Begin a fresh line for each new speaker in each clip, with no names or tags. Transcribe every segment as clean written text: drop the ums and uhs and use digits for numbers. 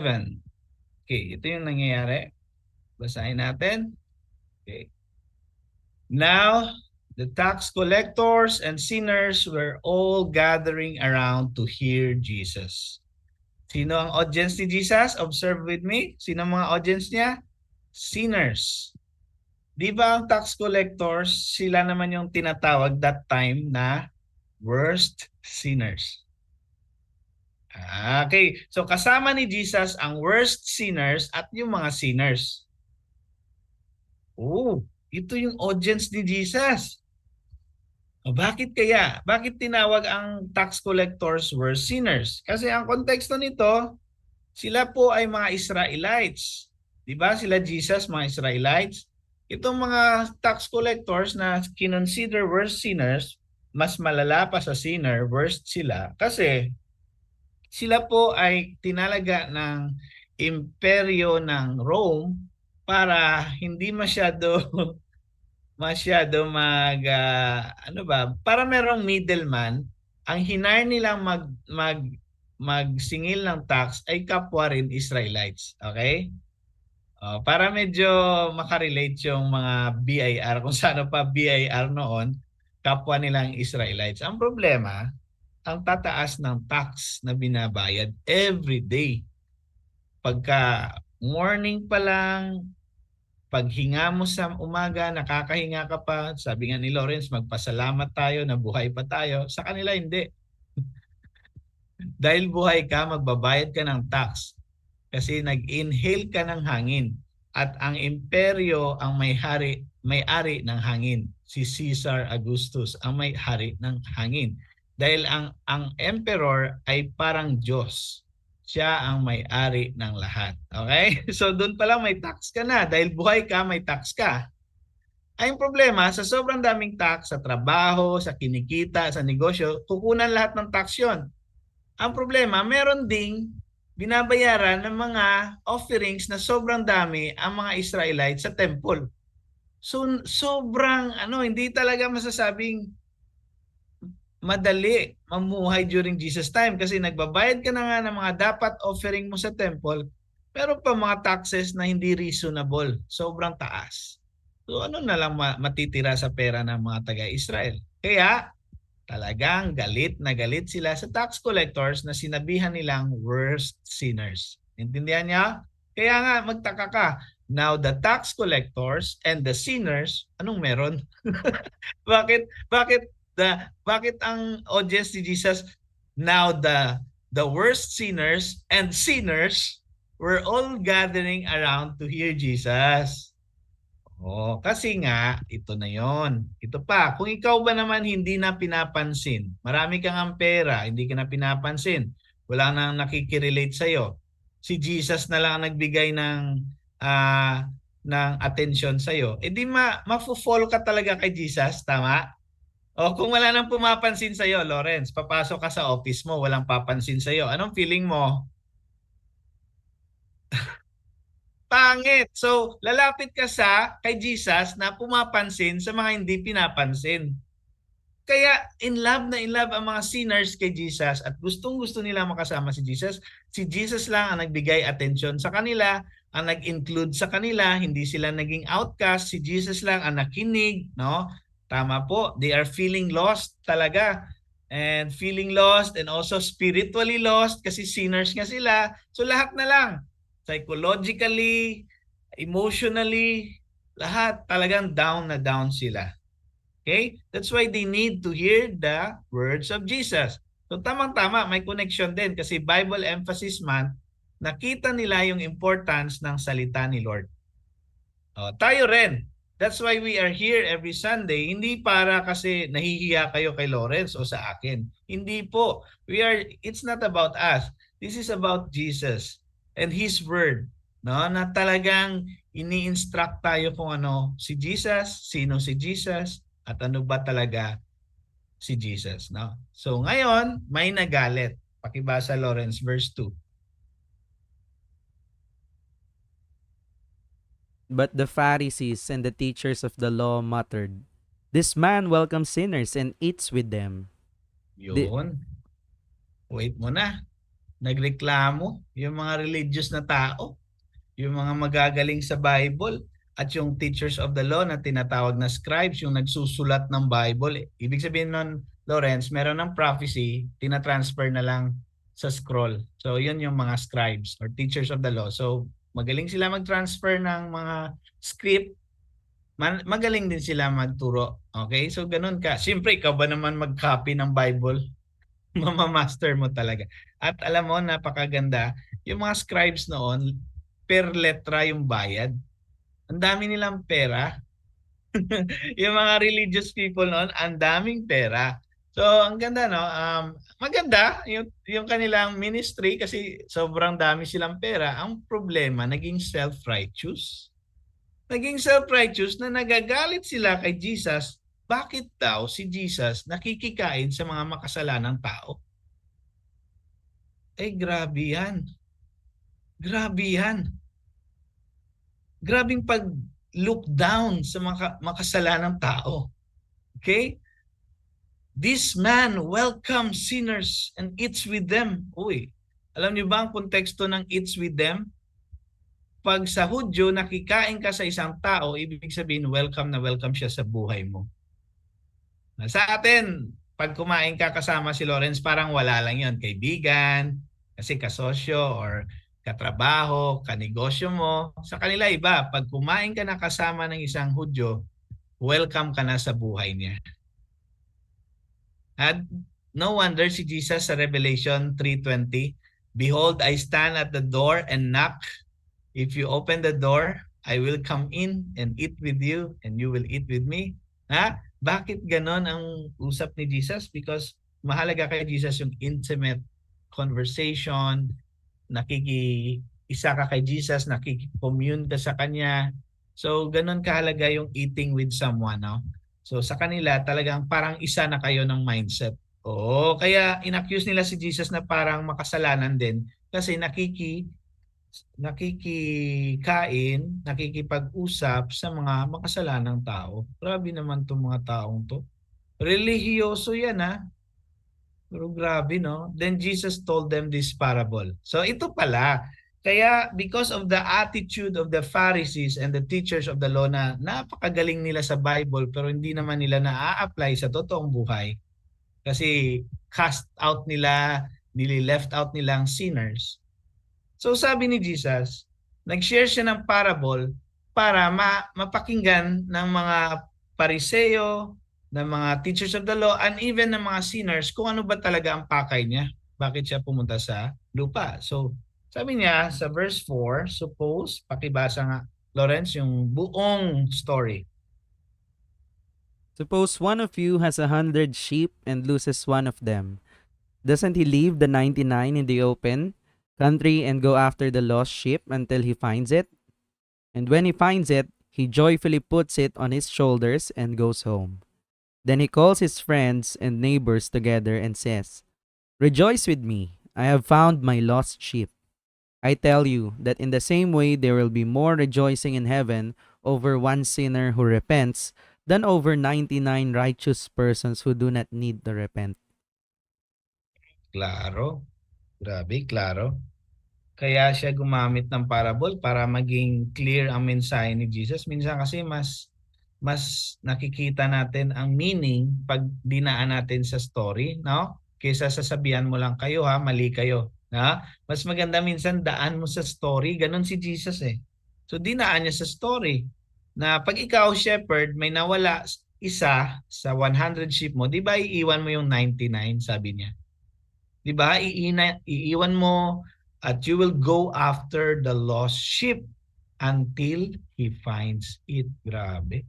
Okay, ito yung nangyayari. Basahin natin. Okay. Now, the tax collectors and sinners were all gathering around to hear Jesus. Sino ang audience ni Jesus? Observe with me. Sino ang mga audience niya? Sinners. Di ba ang tax collectors, sila naman yung tinatawag that time na worst sinners. Okay, so kasama ni Jesus ang worst sinners at yung mga sinners. Oh, ito yung audience ni Jesus. O bakit kaya? Bakit tinawag ang tax collectors were sinners? Kasi ang konteksto nito, sila po ay mga Israelites. 'Di ba? Sila Jesus, mga Israelites. Itong mga tax collectors na kinonsider worst sinners, mas malala pa sa sinner, worst sila. Kasi sila po ay tinalaga ng imperyo ng Rome para hindi masyado ano ba, para merong middleman. Ang hinire nilang magsingil ng tax ay kapwa rin Israelites. Okay? Para medyo makarelate yung mga BIR, kung saan pa BIR noon, kapwa nilang Israelites. Ang problema, ang tataas ng tax na binabayad every day. Pagka morning pa lang, paghinga mo sa umaga, nakakahinga ka pa. Sabi nga ni Lawrence, magpasalamat tayo na buhay pa tayo. Sa kanila hindi. Dahil buhay ka, magbabayad ka ng tax. Kasi nag-inhale ka ng hangin. At ang imperyo ang may-ari ng hangin. Si Caesar Augustus ang may-ari ng hangin. Dahil ang emperor ay parang Diyos. Siya ang may-ari ng lahat. Okay? So doon pa lang may tax ka na. Dahil buhay ka, may tax ka. Ay, yung problema, sa sobrang daming tax, sa trabaho, sa kinikita, sa negosyo, kukunan lahat ng tax yun. Ang problema, meron ding binabayaran ng mga offerings na sobrang dami ang mga Israelites sa temple. So, sobrang, hindi talaga masasabing madali mamuhay during Jesus time kasi nagbabayad ka na nga ng mga dapat offering mo sa temple, pero pa mga taxes na hindi reasonable, sobrang taas. So ano na lang matitira sa pera ng mga taga-Israel? Kaya talagang galit na galit sila sa tax collectors na sinabihan nilang worst sinners. Intindihan niya? Kaya nga magtaka ka, now the tax collectors and the sinners, anong meron? Bakit ang audience ni Jesus, now the worst sinners and sinners were all gathering around to hear Jesus. Kasi nga, ito na yon. Ito pa, kung ikaw ba naman hindi na pinapansin, marami kang ang pera, hindi ka na pinapansin, wala nang nakikirelate sa'yo, si Jesus na lang ang nagbigay ng attention sa'yo, edi mafo-fall ka talaga kay Jesus, tama? O kung wala nang pumapansin sa'yo, Lawrence, papasok ka sa office mo, walang papansin sa'yo, anong feeling mo? Pangit. So, lalapit ka kay Jesus na pumapansin sa mga hindi pinapansin. Kaya in love ang mga sinners kay Jesus at gustong-gusto nila makasama si Jesus. Si Jesus lang ang nagbigay attention sa kanila, ang nag-include sa kanila, hindi sila naging outcast. Si Jesus lang ang nakinig, no? Tama po, they are feeling lost talaga. And feeling lost and also spiritually lost kasi sinners nga sila. So lahat na lang, psychologically, emotionally, lahat talagang down na down sila. Okay? That's why they need to hear the words of Jesus. So tamang-tama, may connection din kasi Bible Emphasis Month, nakita nila yung importance ng salita ni Lord. Tayo rin. That's why we are here every Sunday. Hindi para kasi nahihiya kayo kay Lawrence o sa akin. Hindi po. It's not about us. This is about Jesus and His Word. No? Na talagang ini-instruct tayo kung ano si Jesus, sino si Jesus, at ano ba talaga si Jesus. No? So ngayon, may nagalit. Pakibasa Lawrence, verse 2.
But the Pharisees and the teachers of the law muttered, "This man welcomes sinners and eats with them."
Yun. Wait mo na. nagreklamo yung mga religious na tao, yung mga magagaling sa Bible at yung teachers of the law na tinatawag na scribes, yung nagsusulat ng Bible. Ibig sabihin nun, Lawrence, meron ng prophecy, tinatransfer na lang sa scroll. So yun yung mga scribes or teachers of the law. So magaling sila mag-transfer ng mga script, magaling din sila magturo. Okay? So ganun ka. Siyempre, ikaw ba naman mag-copy ng Bible? Mamamaster mo talaga. At alam mo, napakaganda, yung mga scribes noon, per letra yung bayad. Ang dami nilang pera. Yung mga religious people noon, ang daming pera. So, ang ganda, no? Maganda yung kanilang ministry kasi sobrang dami silang pera. Ang problema, naging self-righteous. Naging self-righteous na nagagalit sila kay Jesus. Bakit daw si Jesus nakikikain sa mga makasalanang tao? Eh, grabe yan. Grabe yan. Grabing pag-look down sa mga makasalanang tao. Okay? This man welcomes sinners and eats with them. Uy, alam niyo ba ang konteksto ng eats with them? Pag sa Hudyo, nakikain ka sa isang tao, ibig sabihin welcome na welcome siya sa buhay mo. Sa atin, pag kumain ka kasama si Lawrence, parang wala lang yon, kaibigan, kasi kasosyo or katrabaho, kanegosyo mo. Sa kanila iba, pag kumain ka na kasama ng isang Hudyo, welcome ka na sa buhay niya. At no wonder si Jesus sa Revelation 3:20, "Behold, I stand at the door and knock. If you open the door, I will come in and eat with you and you will eat with me." Ha? Bakit ganon ang usap ni Jesus? Because mahalaga kay Jesus yung intimate conversation, nakiki-isa ka kay Jesus, nakiki-commune ka sa Kanya. So, ganon kahalaga yung eating with someone, no? So, sa kanila, talagang parang isa na kayo ng mindset. Oo, kaya inaccuse nila si Jesus na parang makasalanan din kasi nakikikain, nakikipag-usap sa mga makasalanang tao. Grabe naman 'tong mga taong 'to. Relihiyoso 'yan, ha. Pero grabe, no? Then Jesus told them this parable. So ito pala. Kaya because of the attitude of the Pharisees and the teachers of the law na napakagaling nila sa Bible pero hindi naman nila na-apply sa totoong buhay. Kasi cast out nila, nili-left out nilang sinners. So sabi ni Jesus, nag-share siya ng parable para mapakinggan ng mga Pariseo, ng mga teachers of the law, and even ng mga sinners kung ano ba talaga ang pakay niya. Bakit siya pumunta sa lupa. So sabi niya sa verse 4, suppose, pakibasa nga Lawrence yung buong story.
Suppose one of you has 100 sheep and loses one of them. Doesn't he leave the 99 in the open country and go after the lost sheep until he finds it? And when he finds it, he joyfully puts it on his shoulders and goes home. Then he calls his friends and neighbors together and says, "Rejoice with me, I have found my lost sheep." I tell you that in the same way there will be more rejoicing in heaven over one sinner who repents than over 99 righteous persons who do not need to repent.
Klaro. Grabe, klaro. Kaya siya gumamit ng parable para maging clear ang mensahe ni Jesus. Minsan kasi mas nakikita natin ang meaning pag dinaan natin sa story, no? Kaysa sasabihan mo lang kayo ha, mali kayo. Ha? Mas maganda minsan daan mo sa story, ganun si Jesus eh. So dinaan niya sa story na pag ikaw shepherd, may nawala isa sa 100 sheep mo, di ba iiwan mo yung 99, sabi niya. Di ba? Iiwan mo at you will go after the lost sheep until he finds it. Grabe.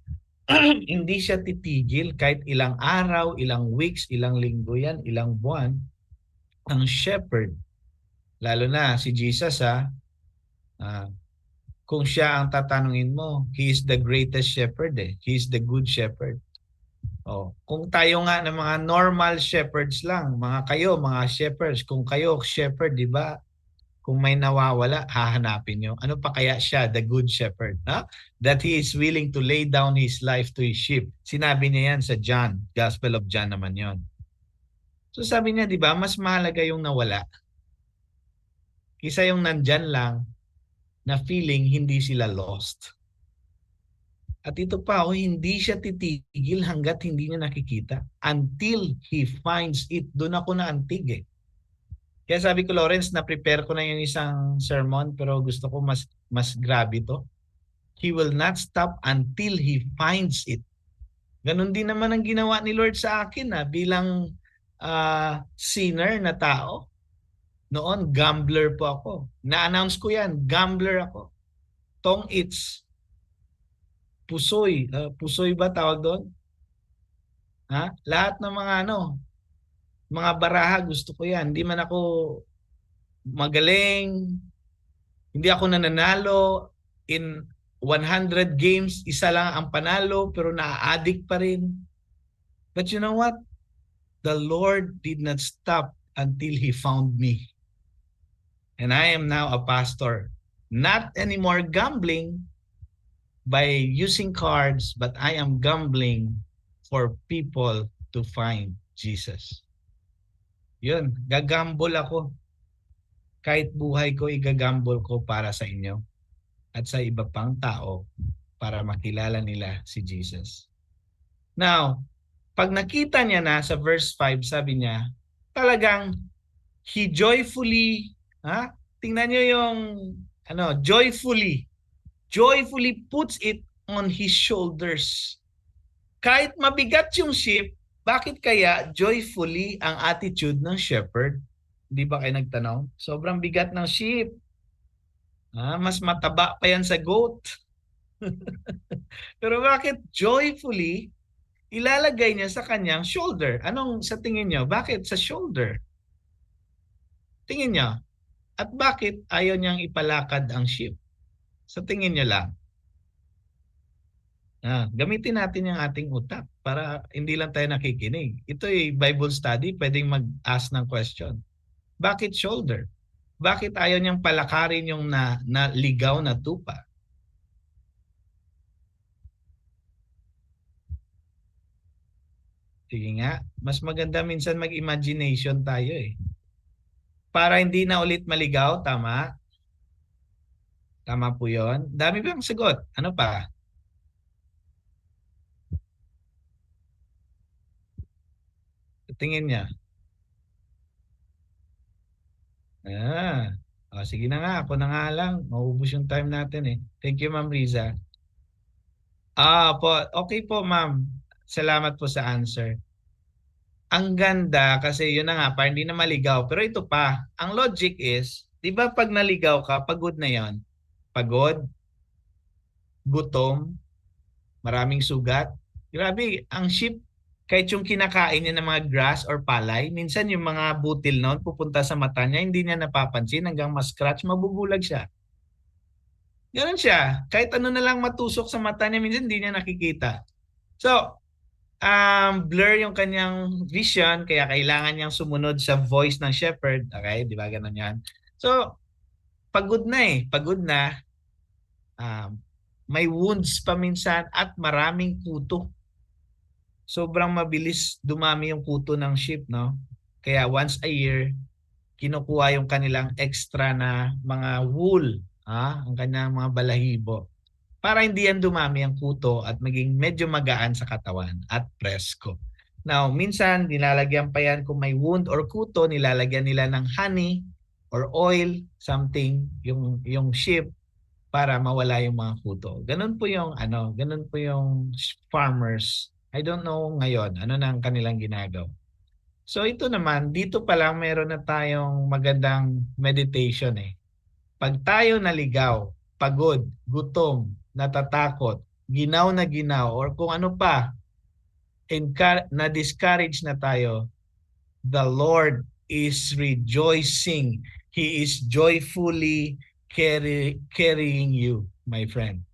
Hindi siya titigil kahit ilang araw, ilang weeks, ilang linggo yan, ilang buwan. Ang shepherd, lalo na si Jesus kung siya ang tatanungin mo, he is the greatest shepherd eh. He is the good shepherd. Oh, kung tayo nga ng mga normal shepherds lang, mga shepherds, kung kayo shepherd, di ba? Kung may nawawala, hahanapin nyo. Ano pa kaya siya, the good shepherd? No? That he is willing to lay down his life to his sheep. Sinabi niya yan sa John, Gospel of John naman yon. So sabi niya, di ba, mas mahalaga yung nawala kaysa yung nandyan lang na feeling hindi sila lost. At ito pa, hindi siya titigil hanggat hindi niya nakikita. Until he finds it. Doon ako na antig eh. Kaya sabi ko, Lawrence, na-prepare ko na yung isang sermon pero gusto ko mas grabe to. He will not stop until he finds it. Ganon din naman ang ginawa ni Lord sa akin bilang sinner na tao. Noon, gambler po ako. Na-announce ko yan, gambler ako. Tong its. Pusoy. Pusoy ba tawag doon? Lahat ng mga baraha gusto ko yan. Hindi man ako magaling. Hindi ako nananalo. In 100 games, isa lang ang panalo pero naa-addict pa rin. But you know what? The Lord did not stop until He found me. And I am now a pastor. Not anymore gambling by using cards, but I am gambling for people to find Jesus. Yun, gagambol ako. Kahit buhay ko, igagambol ko para sa inyo at sa iba pang tao para makilala nila si Jesus. Now, pag nakita niya na sa verse 5, sabi niya, talagang he joyfully, tingnan niyo yung joyfully puts it on his shoulders. Kahit mabigat yung ship, bakit kaya joyfully ang attitude ng shepherd? Di ba kayo nagtanong? Sobrang bigat ng ship. Mas mataba pa yan sa goat. Pero bakit joyfully ilalagay niya sa kanyang shoulder? Anong sa tingin niyo? Bakit sa shoulder? Tingin niyo. At bakit ayaw niyang ipalakad ang ship? Sa tingin niyo lang. Gamitin natin yung ating utak para hindi lang tayo nakikinig. Ito ay Bible study, pwedeng mag-ask ng question. Bakit shoulder? Bakit ayaw niyang palakarin yung naligaw na tupa? Sige nga, mas maganda minsan mag-imagination tayo eh. Para hindi na ulit maligaw, tama? Tama po yun. Dami ba ang sagot? Ano pa? Tingin niya. Sige na nga, ako na nga lang. Maubos yung time natin eh. Thank you, Ma'am Riza. Okay po, Ma'am. Salamat po sa answer. Ang ganda kasi yun na nga, para hindi na maligaw. Pero ito pa, ang logic is, di ba pag naligaw ka, pagod na yon? Pagod, gutom, maraming sugat. Grabe, ang sheep, kahit yung kinakain niya ng mga grass or palay, minsan yung mga butil noon pupunta sa mata niya, hindi niya napapansin hanggang ma-scratch, mabubulag siya. Ganun siya. Kahit ano na lang matusok sa mata niya, minsan hindi niya nakikita. So, blur yung kanyang vision, kaya kailangan niyang sumunod sa voice ng shepherd. Okay, di ba ganun yan? So, pagod na eh. Pagod na. May wounds pa minsan at maraming kuto. Sobrang mabilis dumami yung kuto ng sheep, no? Kaya once a year, kinukuha yung kanilang extra na mga wool, ang kanyang mga balahibo. Para hindi yan dumami ang kuto at maging medyo magaan sa katawan at presko. Now, minsan nilalagyan pa yan kung may wound or kuto, nilalagyan nila ng honey or oil, something, yung sheep para mawala yung mga kuto. Ganun po yung farmers. I don't know ngayon ano na ang kanilang ginagawa. So ito naman, dito pa lang meron na tayong magandang meditation eh. Pag tayo naligaw, pagod, gutom, natatakot, ginaw na ginaw, or kung ano pa, na-discourage na tayo, the Lord is rejoicing. He is joyfully carrying you, my friend.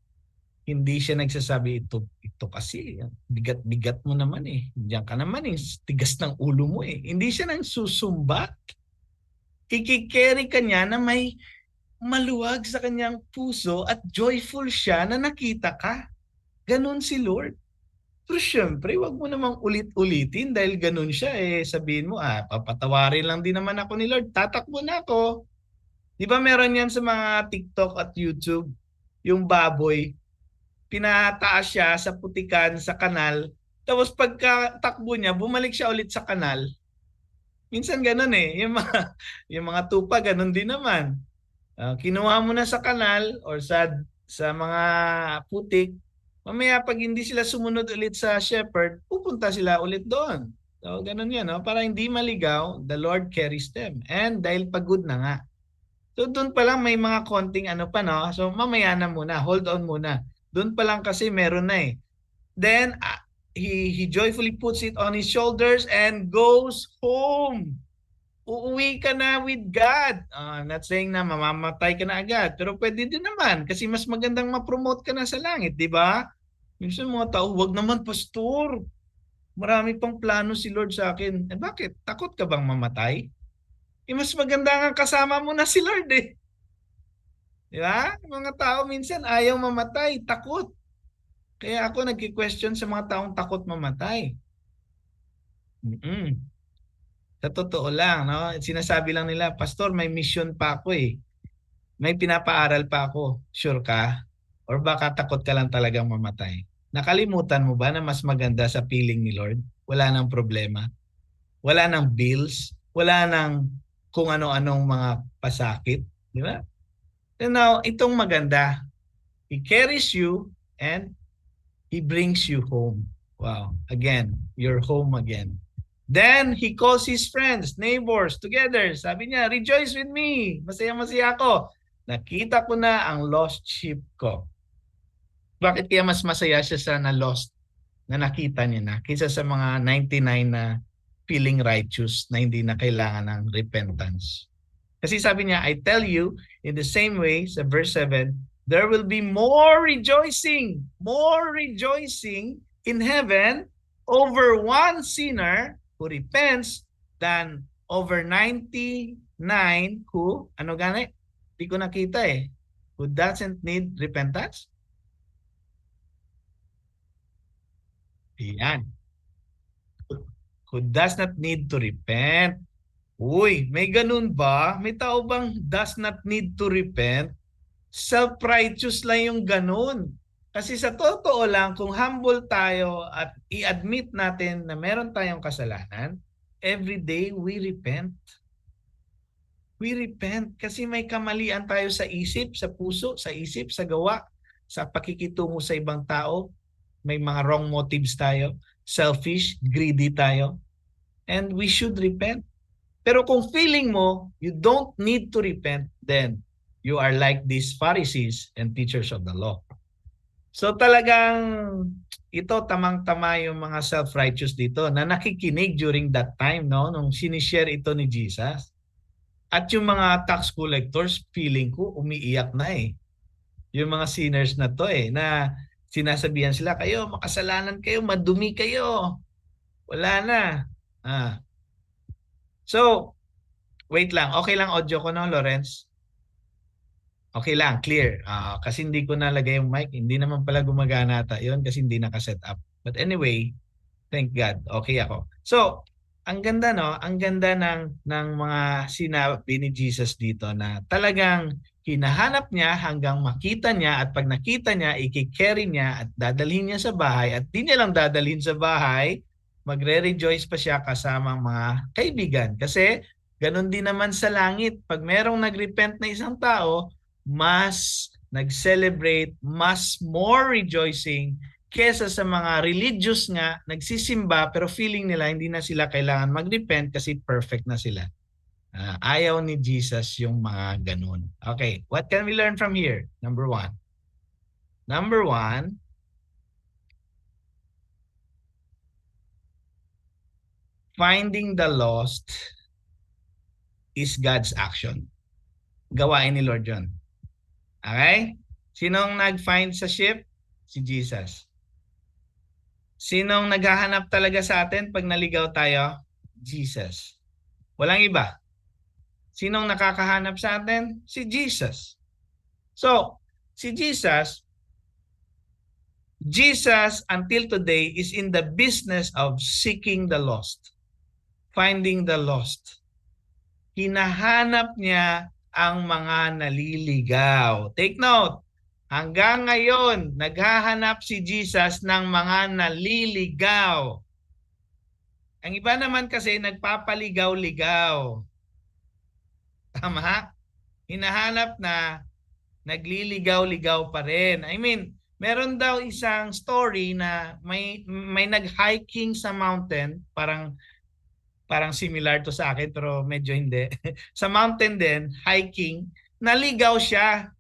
Hindi siya nagsasabi ito kasi bigat-bigat mo naman eh. Diyan ka naman eh, tigas ng ulo mo eh. Hindi siya nang susumbat. Ikikerry ka niya na may maluwag sa kanyang puso at joyful siya na nakita ka. Ganon si Lord. Pero syempre, wag mo namang ulit-ulitin dahil ganon siya eh. Sabihin mo, papatawarin lang din naman ako ni Lord. Tatakbo na ako. Di ba meron yan sa mga TikTok at YouTube? Yung baboy, pinataas siya sa putikan, sa kanal, tapos pagka takbo niya, bumalik siya ulit sa kanal. Minsan ganun eh. Yung mga, yung mga tupa, ganun din naman. Kinuha mo na sa kanal or sa mga putik, mamaya pag hindi sila sumunod ulit sa shepherd, pupunta sila ulit doon. So, ganun yan. No? Para hindi maligaw, the Lord carries them. And dahil pagod na nga. So, doon pa lang may mga konting ano pa, no? So, mamaya na muna. Hold on muna. Doon pa lang kasi meron na eh. Then, he joyfully puts it on his shoulders and goes home. Uuwi ka na with God. I'm not saying na mamamatay ka na agad, pero pwede din naman kasi mas magandang ma-promote ka na sa langit, di ba? Minsan mga tao, wag naman pastor. Marami pang plano si Lord sa akin. Eh bakit? Takot ka bang mamatay? Eh mas maganda nga kasama mo na si Lord eh. Di ba? Mga tao minsan ayaw mamatay, takot. Kaya ako nagki-question sa mga taong takot mamatay. Mm-mm. Sa totoo lang, no? Sinasabi lang nila, Pastor, may mission pa ako eh. May pinapaaral pa ako. Sure ka? Or baka takot ka lang talagang mamatay? Nakalimutan mo ba na mas maganda sa piling ni Lord? Wala nang problema. Wala nang bills. Wala nang kung ano-anong mga pasakit. Di ba? And now, itong maganda. He carries you and He brings you home. Wow. Again, you're home again. Then he calls his friends, neighbors together. Sabi niya, rejoice with me. Masaya-masaya ako. Nakita ko na ang lost sheep ko. Bakit kaya mas masaya siya sa na-lost na nakita niya na kaysa sa mga 99 na feeling righteous na hindi na kailangan ng repentance? Kasi sabi niya, I tell you, in the same way, sa verse 7, there will be more rejoicing in heaven over one sinner who repents than over 99 who, ano gani? Di ko nakita eh. Who doesn't need repentance? Yan. Who does not need to repent. Uy, may ganun ba? May tao bang does not need to repent? Self-righteous lang yung ganun. Kasi sa totoo lang, kung humble tayo at i-admit natin na meron tayong kasalanan, every day we repent. We repent kasi may kamalian tayo sa isip, sa puso, sa isip, sa gawa, sa pakikitungo sa ibang tao. May mga wrong motives tayo, selfish, greedy tayo. And we should repent. Pero kung feeling mo, you don't need to repent, then you are like these Pharisees and teachers of the law. So talagang ito tamang-tama yung mga self-righteous dito na nakikinig during that time, no, nung sinishare ito ni Jesus. At yung mga tax collectors, feeling ko umiiyak na eh. Yung mga sinners na to eh, na sinasabihan sila, kayo makasalanan kayo, madumi kayo. Wala na. So, wait lang. Okay lang audio ko no, Lawrence? Okay lang, clear. Kasi hindi ko nalagay yung mic. Hindi naman pala gumagana ata yun kasi hindi nakaset up. But anyway, thank God. Okay ako. So, ang ganda no, ang ganda ng mga sinabi ni Jesus dito na talagang hinahanap niya hanggang makita niya at pag nakita niya, i-carry niya at dadalhin niya sa bahay at di niya lang dadalhin sa bahay, magre-rejoice pa siya kasama ang mga kaibigan. Kasi ganun din naman sa langit. Pag merong nagrepent na isang tao, mas nag-celebrate, mas more rejoicing kesa sa mga religious nga nagsisimba pero feeling nila hindi na sila kailangan mag-repent kasi perfect na sila. Ayaw ni Jesus yung mga ganun. Okay, what can we learn from here? Number one, finding the lost is God's action. Gawain ni Lord yun. Okay? Sinong nag-find sa ship? Si Jesus. Sinong naghahanap talaga sa atin pag naligaw tayo? Jesus. Walang iba. Sinong nakakahanap sa atin? Si Jesus. So, si Jesus until today is in the business of seeking the lost. Finding the lost. Hinahanap niya ang mga naliligaw. Take note, hanggang ngayon, naghahanap si Jesus ng mga naliligaw. Ang iba naman kasi nagpapaligaw-ligaw. Tama? Hinahanap na nagliligaw-ligaw pa rin. I mean, meron daw isang story na may nag-hiking sa mountain, parang similar to sa akin pero medyo hindi. Sa mountain din, hiking, naligaw siya.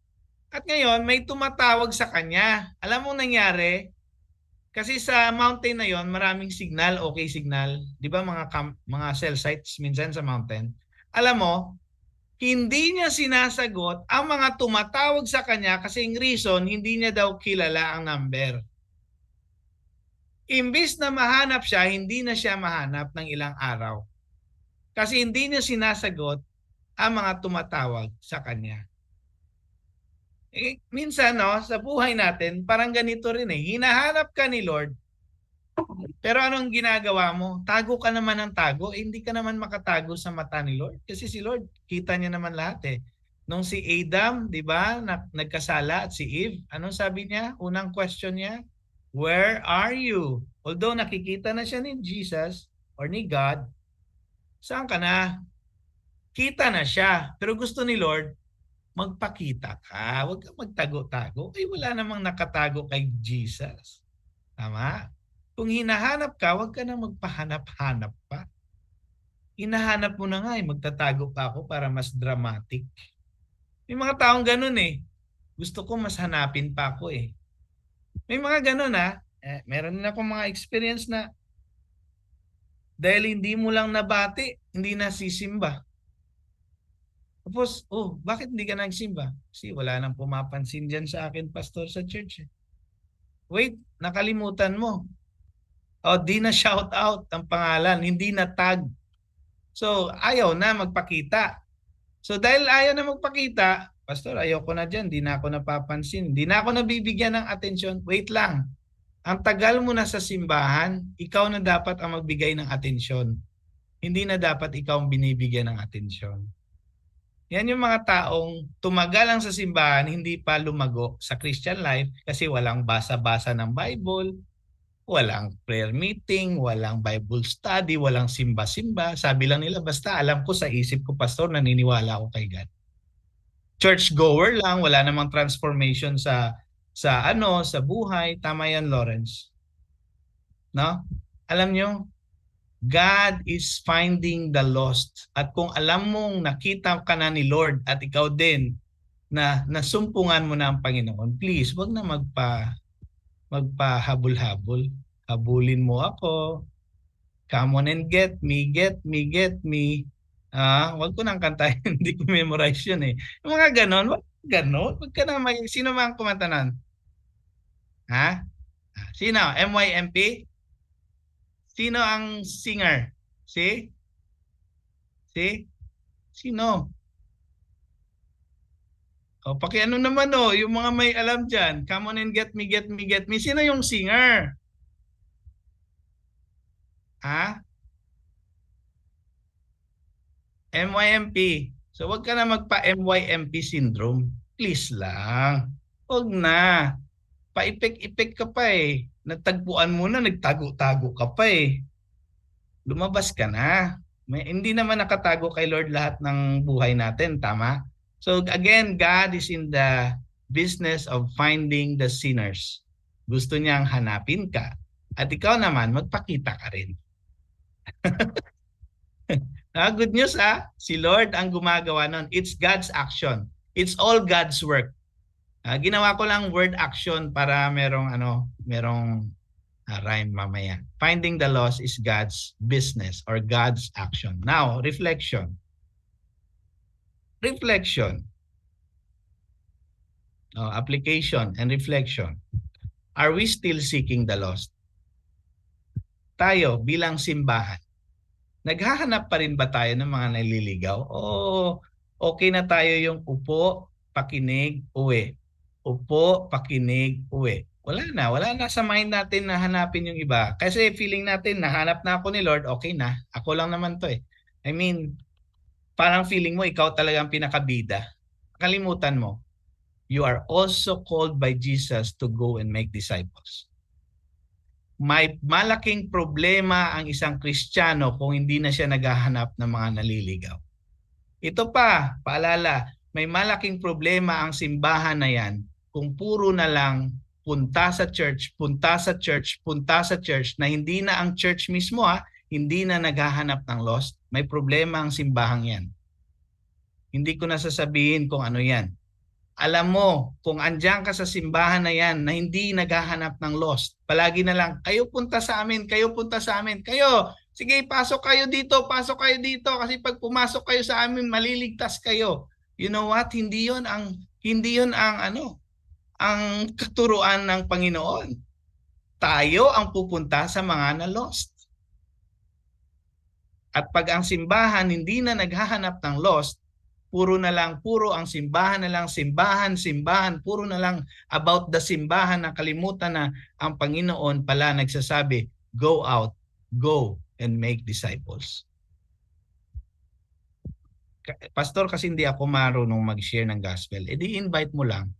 At ngayon, may tumatawag sa kanya. Alam mo nangyari? Kasi sa mountain na yon, maraming signal, okay signal. 'Di ba mga cell sites minsan sa mountain? Alam mo, hindi niya sinasagot ang mga tumatawag sa kanya kasi yung reason, hindi niya daw kilala ang number. Imbis na mahanap siya, hindi na siya mahanap ng ilang araw. Kasi hindi niya sinasagot ang mga tumatawag sa kanya. Minsan sa buhay natin, parang ganito rin hinahanap ka ni Lord, pero anong ginagawa mo? Tago ka naman ng tago. Hindi ka naman makatago sa mata ni Lord. Kasi si Lord, kita niya naman lahat Nung si Adam, di ba, nagkasala at si Eve, anong sabi niya? Unang question niya, where are you? Although nakikita na siya ni Jesus or ni God, saan ka na? Kita na siya. Pero gusto ni Lord, magpakita ka. Huwag kang magtago-tago. Ay wala namang nakatago kay Jesus. Tama? Kung hinahanap ka, huwag ka na magpahanap-hanap pa. Hinahanap mo na nga magtatago pa ako para mas dramatic. May mga taong ganun Gusto ko mas hanapin pa ako May mga ganun meron din ako mga experience na dahil hindi mo lang nabati, hindi na sisimba. Tapos, bakit hindi ka nagsimba? Kasi wala nang pumapansin dyan sa akin, pastor, sa church. Wait, nakalimutan mo. Di na shout out ang pangalan, hindi na tag. So, ayaw na magpakita. So, dahil ayaw na magpakita, pastor, ayaw ko na dyan, di na ako napapansin, di na ako nabibigyan ng atensyon. Wait lang. Ang tagal mo na sa simbahan, ikaw na dapat ang magbigay ng atensyon. Hindi na dapat ikaw ang binibigyan ng atensyon. Yan yung mga taong tumagal lang sa simbahan, hindi pa lumago sa Christian life kasi walang basa-basa ng Bible, walang prayer meeting, walang Bible study, walang simba-simba. Sabi lang nila, basta alam ko sa isip ko, pastor, naniniwala ako kay God. Church-goer lang, wala namang transformation sa buhay. Tama yan, Lawrence. No? Alam nyo, God is finding the lost. At kung alam mong nakita ka na ni Lord at ikaw din na nasumpungan mo na ang Panginoon, please, wag na magpahabol-habol. Habulin mo ako. Come on and get me, get me, get me. Wag ko nang kantahin, hindi ko memorize yun Yung mga ganon, wag ganon. Wag ka na sino mang kumanta nun? Ha? Sino? MYMP? Sino ang singer? Si? Sino? Pakiano naman yung mga may alam dyan. Come on and get me, get me, get me. Sino yung singer? Ha? MYMP. So wag ka na magpa-MYMP syndrome. Please lang. Wag na. Paipik-ipik ka pa Natagpuan mo na, nagtago-tago ka pa Lumabas ka na. Hindi naman nakatago kay Lord lahat ng buhay natin, tama? So again, God is in the business of finding the sinners. Gusto niyang hanapin ka. At ikaw naman, magpakita ka rin. Good news si Lord ang gumagawa nun. It's God's action. It's all God's work. Ginawa ko lang word action para merong rhyme mamaya. Finding the lost is God's business or God's action. Now, reflection. Application and reflection. Are we still seeking the lost? Tayo bilang simbahan, naghahanap pa rin ba tayo ng mga naliligaw? O okay na tayo yung upo, pakinig, uwi. Upo, pakinig, uwi. Wala na sa mind natin na hanapin yung iba. Kasi feeling natin, nahanap na ako ni Lord, okay na. Ako lang naman to I mean, parang feeling mo ikaw talagang pinakabida. Kalimutan mo, you are also called by Jesus to go and make disciples. May malaking problema ang isang Kristiyano kung hindi na siya naghahanap ng mga naliligaw. Ito pa, paalala, may malaking problema ang simbahan na yan kung puro na lang punta sa church, punta sa church, punta sa church na hindi na ang church mismo hindi na naghahanap ng lost. May problema ang simbahang yan. Hindi ko na sasabihin kung ano yan. Alam mo, kung andyan ka sa simbahan na yan na hindi naghahanap ng lost, palagi na lang, kayo punta sa amin, kayo punta sa amin, kayo, sige, pasok kayo dito kasi pag pumasok kayo sa amin, maliligtas kayo. You know what? Hindi 'yon ang katuruan ng Panginoon. Tayo ang pupunta sa mga na-lost. At pag ang simbahan hindi na naghahanap ng lost, puro ang simbahan na lang, simbahan, puro na lang about the simbahan, na kalimutan na ang Panginoon pala nagsasabi, go out, go and make disciples. Pastor, kasi hindi ako marunong mag-share ng gospel. Di invite mo lang.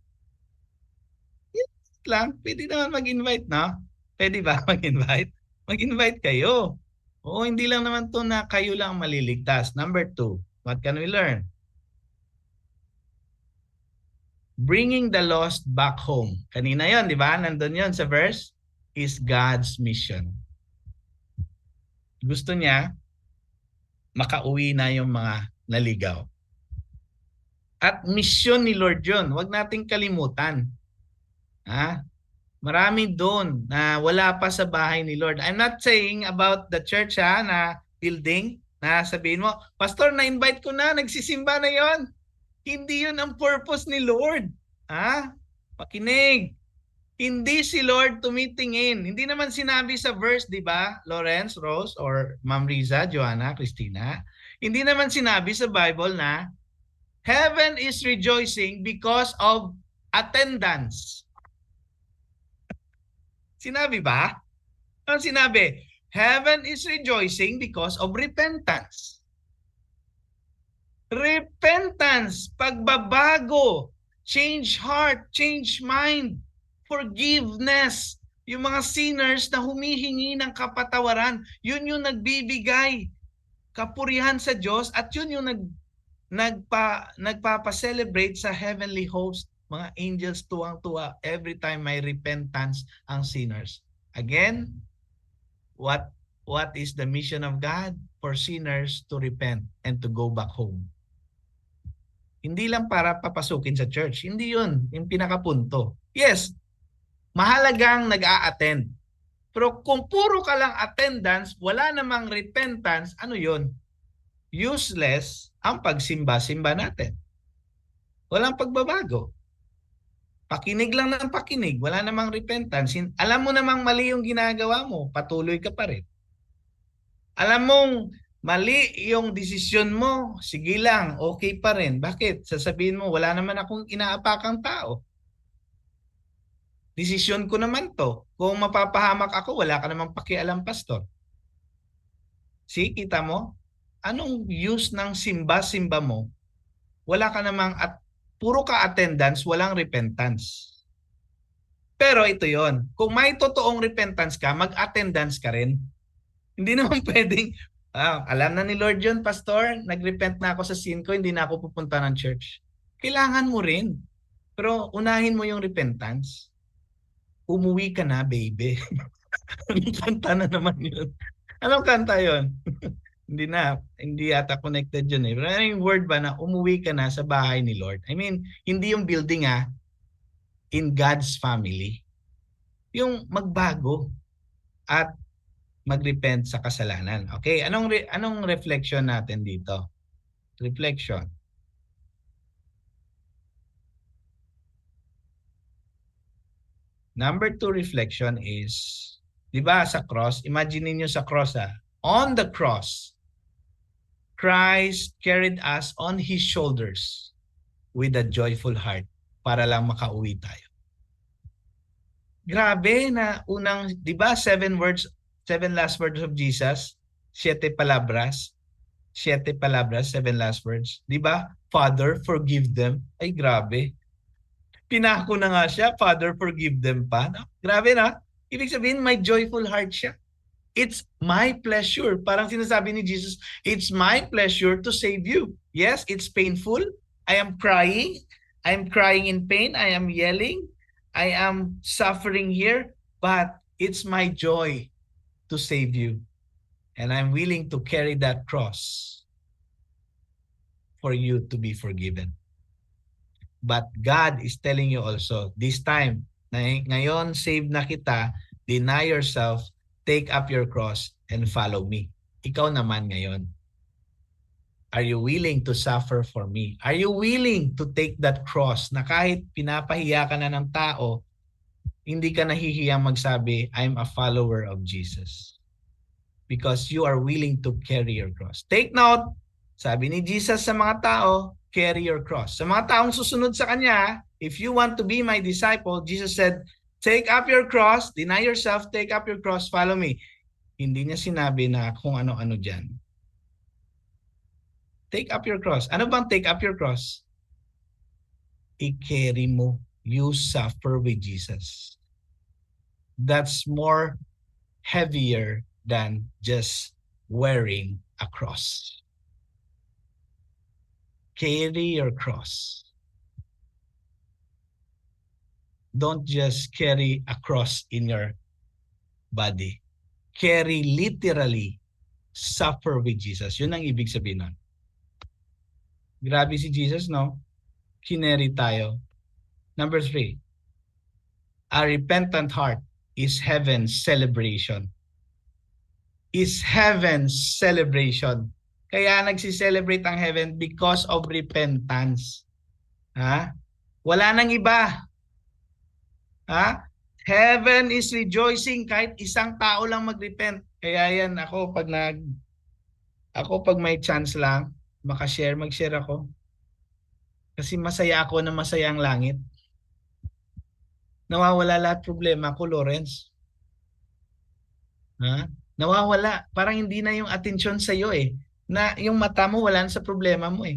Pwede naman mag-invite, no? Pwede ba mag-invite? Mag-invite kayo. Oo, hindi lang naman to na kayo lang maliligtas. Number 2, what can we learn? Bringing the lost back home. Kanina yon, di ba? Nandun yon sa verse. Is God's mission. Gusto niya makauwi na yung mga naligaw. At mission ni Lord yun. Huwag nating kalimutan. Marami doon na wala pa sa bahay ni Lord. I'm not saying about the church na building na sabihin mo, Pastor, na-invite ko na, nagsisimba na yon. Hindi yun ang purpose ni Lord. Pakinig. Hindi si Lord tumitingin. Hindi naman sinabi sa verse, di ba, Lawrence, Rose, or Ma'am Riza, Joanna, Christina, hindi naman sinabi sa Bible na heaven is rejoicing because of attendance. Sinabi ba? Ano sinabi? Heaven is rejoicing because of repentance. Repentance, pagbabago, change heart, change mind, forgiveness. Yung mga sinners na humihingi ng kapatawaran, yun yung nagbibigay kapurihan sa Diyos, at yun yung nagpapa-celebrate sa heavenly host. Mga angels tuwang-tuwa every time may repentance ang sinners. Again, what is the mission of God? For sinners to repent and to go back home. Hindi lang para papasukin sa church. Hindi yun yung pinakapunto. Yes, mahalagang nag-a-attend. Pero kung puro ka lang attendance, wala namang repentance, ano yun? Useless ang pagsimba-simba natin. Walang pagbabago. Pakinig lang ng pakinig, wala namang repentance. Alam mo namang mali yung ginagawa mo, patuloy ka pa rin. Alam mong mali yung desisyon mo, sige lang, okay pa rin. Bakit? Sasabihin mo, wala naman akong inaapakang tao. Desisyon ko naman to. Kung mapapahamak ako, wala ka namang pakialam, pastor. See, kita mo? Anong use ng simba-simba mo? Wala ka namang, at puro ka attendance, walang repentance. Pero ito yon, kung may totoong repentance ka, mag-attendance ka rin. Hindi naman pwedeng, alam na ni Lord yun, pastor, nag-repent na ako sa sin ko, hindi na ako pupunta ng church. Kailangan mo rin. Pero unahin mo yung repentance. Umuwi ka na, baby. Anong kanta na naman yun? Anong kanta yun? Hindi yata connected yun eh. Pero yung word ba na umuwi ka na sa bahay ni Lord? I mean, hindi yung building in God's family. Yung magbago at mag-repent sa kasalanan. Okay, anong reflection natin dito? Reflection. Number 2 reflection is, di ba sa cross, imagine niyo sa cross on the cross, Christ carried us on His shoulders with a joyful heart para lang makauwi tayo. Grabe na unang, di ba 7 last words of Jesus, 7 palabras, 7 palabras, 7 last words. Di ba? Father, forgive them. Ay, grabe. Pinako na nga siya, Father, forgive them pa. No? Grabe na. Ibig sabihin, may joyful heart siya. It's my pleasure. Parang sinasabi ni Jesus, it's my pleasure to save you. Yes, it's painful. I am crying. I am crying in pain. I am yelling. I am suffering here. But it's my joy to save you. And I'm willing to carry that cross for you to be forgiven. But God is telling you also, this time, ngayon save na kita, deny yourself, take up your cross, and follow me. Ikaw naman ngayon. Are you willing to suffer for me? Are you willing to take that cross na kahit pinapahiya ka na ng tao, hindi ka nahihiyang magsabi, I'm a follower of Jesus. Because you are willing to carry your cross. Take note, sabi ni Jesus sa mga tao, carry your cross. Sa mga taong susunod sa Kanya, if you want to be my disciple, Jesus said, take up your cross, deny yourself, take up your cross, follow me. Hindi niya sinabi na kung ano-ano dyan. Take up your cross. Ano bang take up your cross? I-carry mo. You suffer with Jesus. That's more heavier than just wearing a cross. Carry your cross. Don't just carry a cross in your body. Carry literally, suffer with Jesus. Yun ang ibig sabihin nun. Grabe si Jesus, no? Kineri tayo. Number 3, a repentant heart is heaven's celebration. Is heaven's celebration. Kaya nagsi-celebrate ang heaven because of repentance. Ha? Wala nang iba. Ha? Heaven is rejoicing kahit isang tao lang mag-repent. Kaya yan ako pag may chance lang mag-share ako. Kasi masaya ako na masaya ang langit. Nawawala lahat problema ko, Lawrence. Ha? Nawawala. Parang hindi na yung atensyon sa iyo eh. Na yung mata mo wala na sa problema mo eh.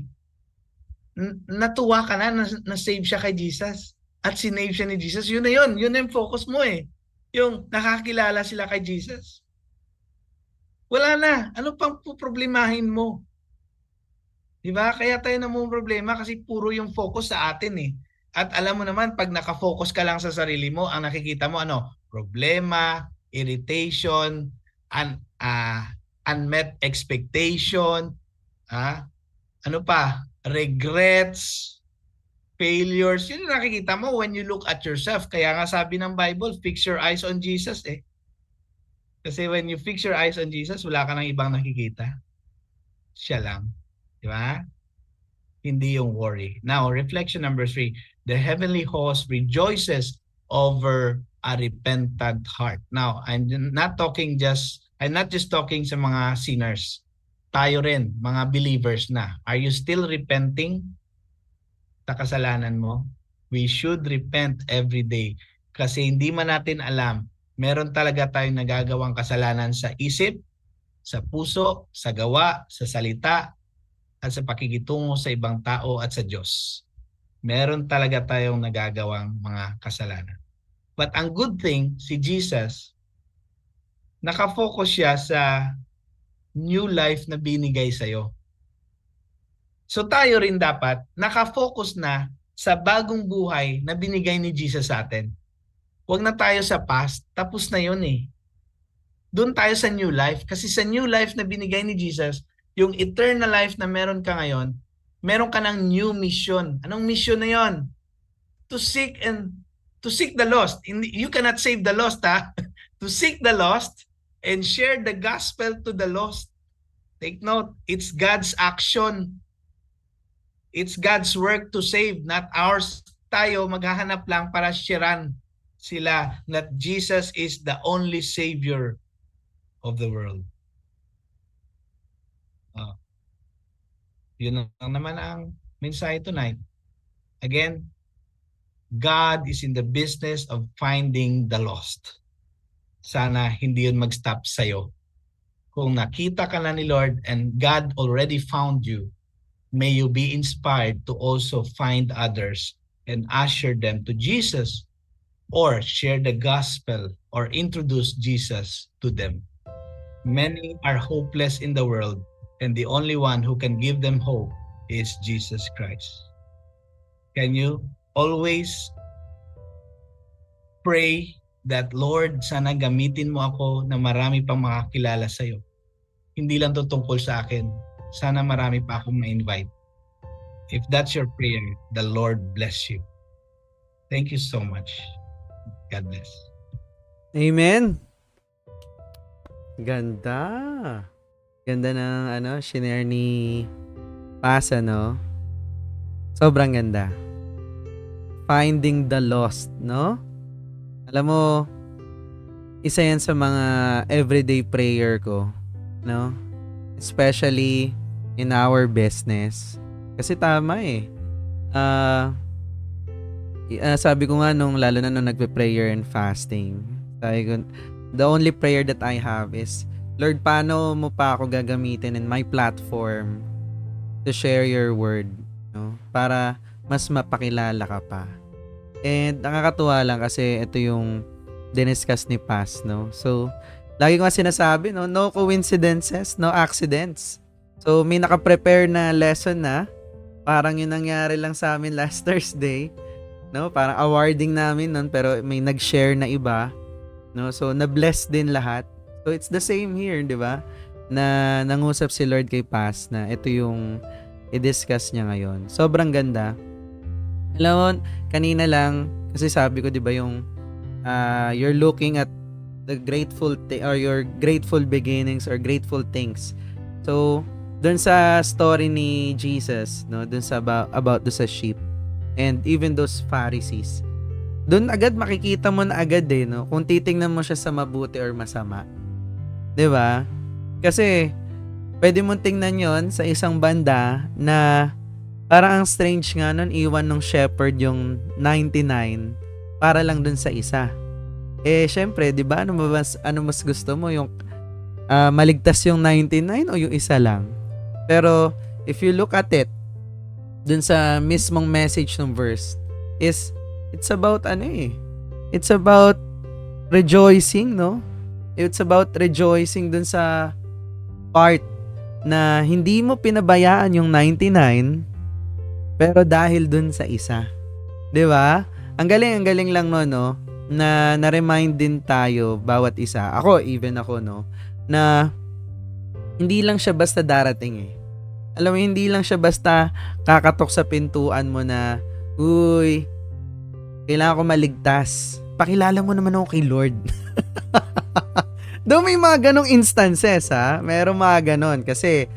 Natuwa ka na save siya kay Jesus. At sinave siya ni Jesus. Yun na yun. Yun na yung focus mo eh. Yung nakakilala sila kay Jesus. Wala na. Ano pang problemahin mo? Diba? Kaya tayo namang problema kasi puro yung focus sa atin eh. At alam mo naman, pag nakafocus ka lang sa sarili mo, ang nakikita mo ano? Problema, irritation, unmet expectation, ano pa? Regrets, failures. Yun yung nakikita mo when you look at yourself. Kaya nga sabi ng Bible, fix your eyes on Jesus eh. Kasi when you fix your eyes on Jesus, wala ka nang ibang nakikita. Siya lang. Di ba? Hindi yung worry. Now, reflection number 3. The heavenly host rejoices over a repentant heart. Now, I'm not just talking sa mga sinners. Tayo rin, mga believers na. Are you still repenting sa kasalanan mo? We should repent every day. Kasi hindi man natin alam, meron talaga tayong nagagawang kasalanan sa isip, sa puso, sa gawa, sa salita, at sa pakikitungo sa ibang tao at sa Diyos. Meron talaga tayong nagagawang mga kasalanan. But ang good thing, si Jesus, nakafocus siya sa new life na binigay sa'yo. So tayo rin dapat nakafocus na sa bagong buhay na binigay ni Jesus sa atin. Huwag na tayo sa past, tapos na yun eh. Doon tayo sa new life. Kasi sa new life na binigay ni Jesus, yung eternal life na meron ka ngayon, meron ka ng new mission. Anong mission na yon? To seek the lost. You cannot save the lost, ha? To seek the lost and share the gospel to the lost. Take note, it's God's action. It's God's work to save, not ours. Tayo maghahanap lang para sharean sila that Jesus is the only Savior of the world. Yun lang naman ang mensahe tonight. Again, God is in the business of finding the lost. Sana hindi yun mag-stop sa'yo. kung nakita ka na ni Lord and God already found you, may you be inspired to also find others and usher them to Jesus or share the gospel or introduce Jesus to them. Many are hopeless in the world, and the only one who can give them hope is Jesus Christ. Can you always pray that, Lord, sana gamitin mo ako na marami pang makakilala sa iyo. Hindi lang to tungkol sa akin. Sana marami pa akong ma-invite. If that's your prayer, the Lord bless you. Thank you so much. God bless.
Amen. Ganda. Ganda ng shinare ni Pasa, no? Sobrang ganda. Finding the lost, no? Alam mo, isa yan sa mga everyday prayer ko, no? Especially in our business. Kasi tama eh. Sabi ko nga lalo na nung nagpe-prayer and fasting, sabi ko, the only prayer that I have is, Lord, paano mo pa ako gagamitin in my platform to share your word, no? Para mas mapakilala ka pa. And nakakatuwa lang kasi ito yung diniscuss ni Paz, no? So, lagi ko nga sinasabi, no? No coincidences, no accidents. So, may nakaprepare na lesson na. Parang yung nangyari lang sa amin last Thursday, no? Parang awarding namin nun, pero may nag-share na iba, no? So, na-bless din lahat. So, it's the same here, di ba? Na nangusap si Lord kay Paz na ito yung i-discuss niya ngayon. Sobrang ganda. Alam mo, kanina lang, kasi sabi ko, di ba, yung you're looking at the grateful or your grateful beginnings or grateful things. So, dun sa story ni Jesus, no, dun sa about sa sheep and even those Pharisees, dun agad makikita mo na agad no, kung titingnan mo siya sa mabuti or masama. 'Di ba? Kasi pwede mong tingnan 'yon sa isang banda na parang ang strange nga nun, iwan ng shepherd yung 99 para lang dun sa isa. Syempre, 'di ba? Ano mas gusto mo, yung maligtas yung 99 o yung isa lang? Pero if you look at it, dun sa mismong message ng verse, it's about it's about rejoicing, no? It's about rejoicing dun sa part na hindi mo pinabayaan yung 99, pero dahil dun sa isa. 'Di ba? Ang galing lang no, na na-remind din tayo bawat isa. Even ako, no, na hindi lang siya basta darating eh. Alam mo, hindi lang siya basta kakatok sa pintuan mo na, uy, kailangan ko maligtas. Pakilala mo naman ako kay Lord. Though may mga ganong instances, ha? Merong mga ganon. Kasi,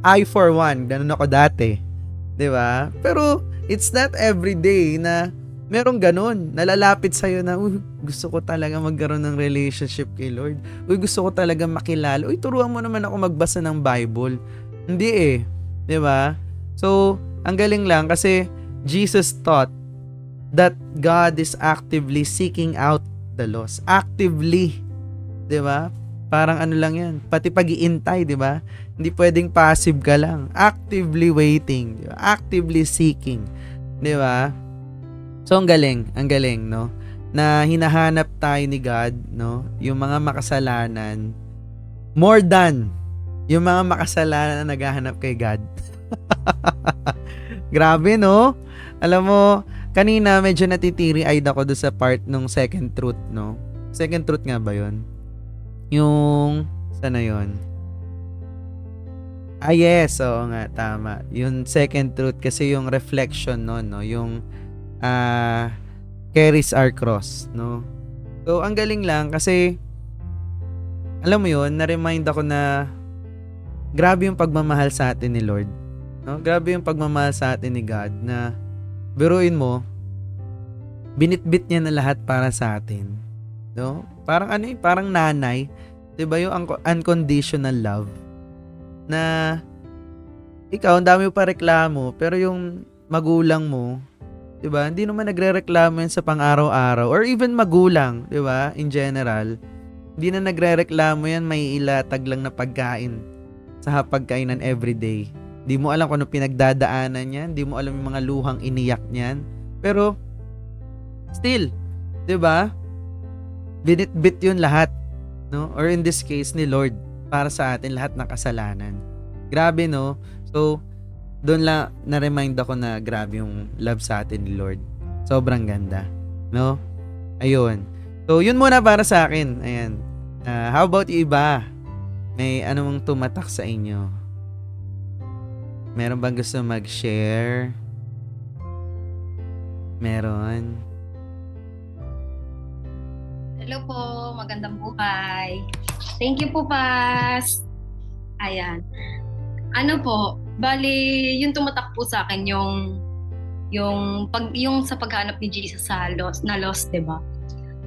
I for one, ganon ako dati. 'Di ba? Pero, it's not everyday na merong ganon. Nalalapit sa'yo na, gusto ko talaga magkaroon ng relationship kay Lord. Gusto ko talaga makilala. Turuan mo naman ako magbasa ng Bible. Hindi eh. 'Di ba? So, ang galing lang kasi Jesus taught that God is actively seeking out the lost. Actively. 'Di ba? Parang lang 'yan. Pati pag-iintay, 'di ba? Hindi pwedeng passive ka lang. Actively waiting, 'di ba? Actively seeking, 'di ba? So, ang galing, no? Na hinahanap tayo ni God, no? Yung mga makasalanan, more than yung mga makasalanan na naghahanap kay God. Grabe, no? Alam mo, kanina medyo natitiri-eyed ako doon sa part nung second truth, no? Second truth nga ba yun? Yung, sana yun? Yes, oo nga, tama. Yung second truth, kasi yung reflection, no? Yung, carries our cross, no? So, ang galing lang kasi, alam mo yun, na-remind ako na grabe yung pagmamahal sa atin ni Lord. No? Grabe yung pagmamahal sa atin ni God na biruin mo, binitbit niya na lahat para sa atin. No? Parang parang nanay, 'di ba, yung unconditional love na ikaw ang dami mo pa reklamo, pero yung magulang mo, 'di ba, hindi naman nagrereklamo yan sa pang-araw-araw or even magulang, 'di ba, in general. Hindi na nagrereklamo yan, may ilatag lang na pagkain sa hapagkainan everyday. Di mo alam kung ano pinagdadaanan yan, di mo alam yung mga luhang iniyak niyan. Pero, still, di ba? Binitbit yun lahat. No? Or in this case, ni Lord, para sa atin, lahat ng kasalanan. Grabe, no? So, doon lang na-remind ako na grabe yung love sa atin ni Lord. Sobrang ganda. No? Ayun. So, yun muna para sa akin. Ayan. How about yung iba? May anong tumatak sa inyo? Meron bang gusto mag-share? Meron.
Hello po, magandang buhay. Thank you po, Pas. Ayan. Ano po, bali yung tumatak po sa akin yung sa paghanap ni Jesus sa lost, 'di ba?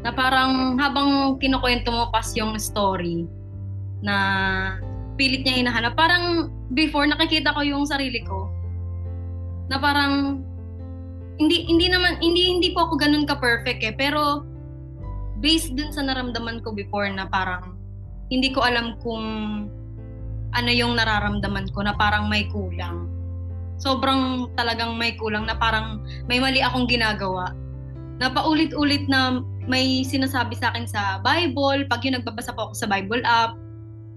Na parang habang kinukuwento mo Pas yung story na pilit niya hinahanap, parang before nakikita ko yung sarili ko na parang hindi po ako ganun ka-perfect pero based dun sa naramdaman ko before na parang hindi ko alam kung ano yung nararamdaman ko na parang may kulang. Sobrang talagang may kulang na parang may mali akong ginagawa. Na paulit-ulit na may sinasabi sa akin sa Bible, pag yung nagbabasa po ako sa Bible app,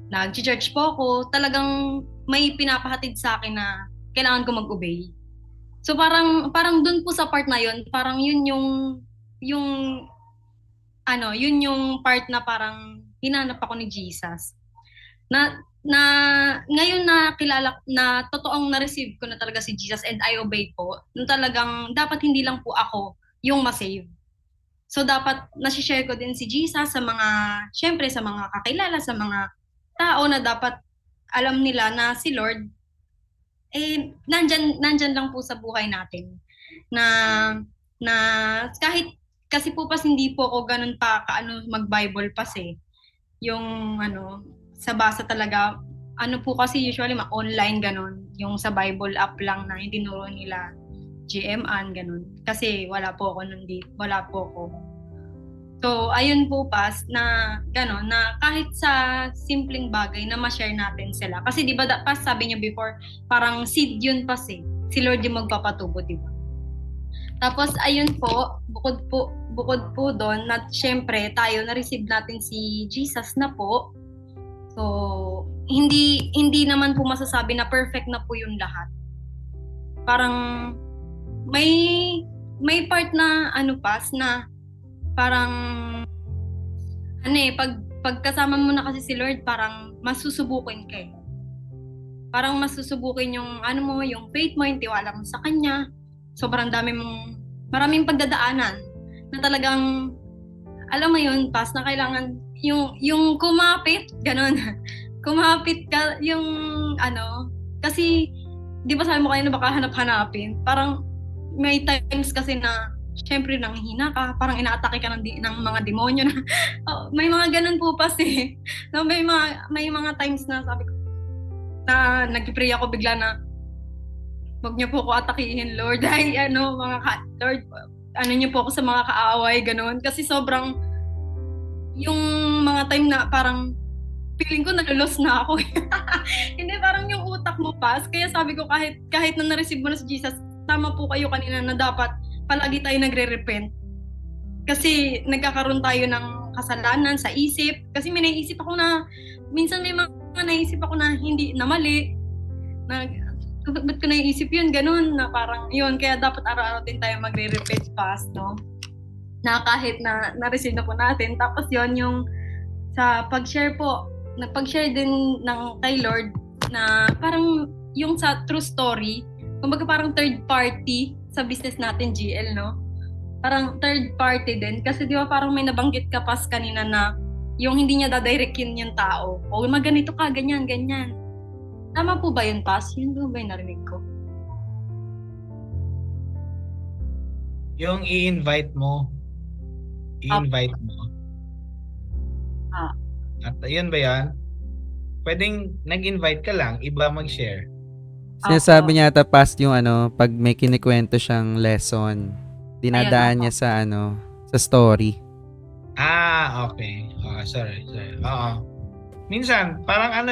nag-church po ako, talagang may pinapahatid sa akin na kailangan ko mag-obey. So parang dun po sa part na yun, parang yun yung yun yung part na parang hinanap ako ni Jesus. Na ngayon na kilala na totoong na-receive ko na talaga si Jesus and I obey po, na talagang dapat hindi lang po ako yung ma-save. So dapat nasi-share ko din si Jesus sa mga, syempre sa mga kakilala, sa mga tao na dapat alam nila na si Lord nandyan lang po sa buhay natin. Na kahit kasi po pas hindi po ako ganun pa mag-Bible pas yung sa basa talaga po kasi usually online ganun yung sa Bible app lang na tinuro nila GMan ganun kasi wala po ako so ayun po pas na ganun na kahit sa simpleng bagay na ma-share natin sila kasi di ba pas sabi niyo before parang seed yun pas si Lord yung magpapatubo di ba. Tapos ayun po, bukod po doon na syempre tayo na-receive natin si Jesus na po. So hindi naman po masasabi na perfect na po yung lahat. Parang may part na pas na parang pag kasama mo na kasi si Lord parang masusubukin ka. Parang masusubukin yung yung faith mo, yung tiwala mo sa kanya. Sobrang maraming pagdadaanan na talagang alam mo yun pas na kailangan yung kumapit ganun kumapit ka yung kasi di ba sabi mo kanina baka hanapin parang may times kasi na syempre nanghihina ka parang inaatake ka ng mga demonyo na may mga ganun po pas no, may mga times na sabi ko na nag-pray ako bigla na wag niyo po ako atakihin, Lord. Ay, Lord, niyo po ako sa mga kaaway, ganun. Kasi sobrang, yung mga time na parang, feeling ko nalulos na ako. Hindi, parang yung utak mo pas. Kaya sabi ko, kahit na na-receive mo na si Jesus, tama po kayo kanina na dapat palagi tayo nagre-repent. Kasi nagkakaroon tayo ng kasalanan sa isip. Kasi may naisip ako na, minsan may mga naisip ako na hindi, na mali. Ba't ko naiisip yun, ganun, na parang yun, kaya dapat araw-araw din tayo magre-repeat fast, no? Na kahit na na-receive na po natin. Tapos yun, yung sa pag-share po, pag-share din ng kay Lord, na parang yung sa true story, kumbaga parang third party sa business natin, GL, no? Parang third party din. Kasi di ba parang may nabanggit ka pas kanina na yung hindi niya dadirikin yung tao. O maganito ka, ganyan, ganyan. Tama po ba yun, Pas? Yun ba yung narinig ko?
Yung i-invite mo. I-invite mo. At yun ba yan? Pwedeng nag-invite ka lang, iba mag-share.
Sinasabi niya ata past yung pag may kinikwento siyang lesson, dinadaan niya sa sa story.
Okay. Sorry. Oo. Minsan, parang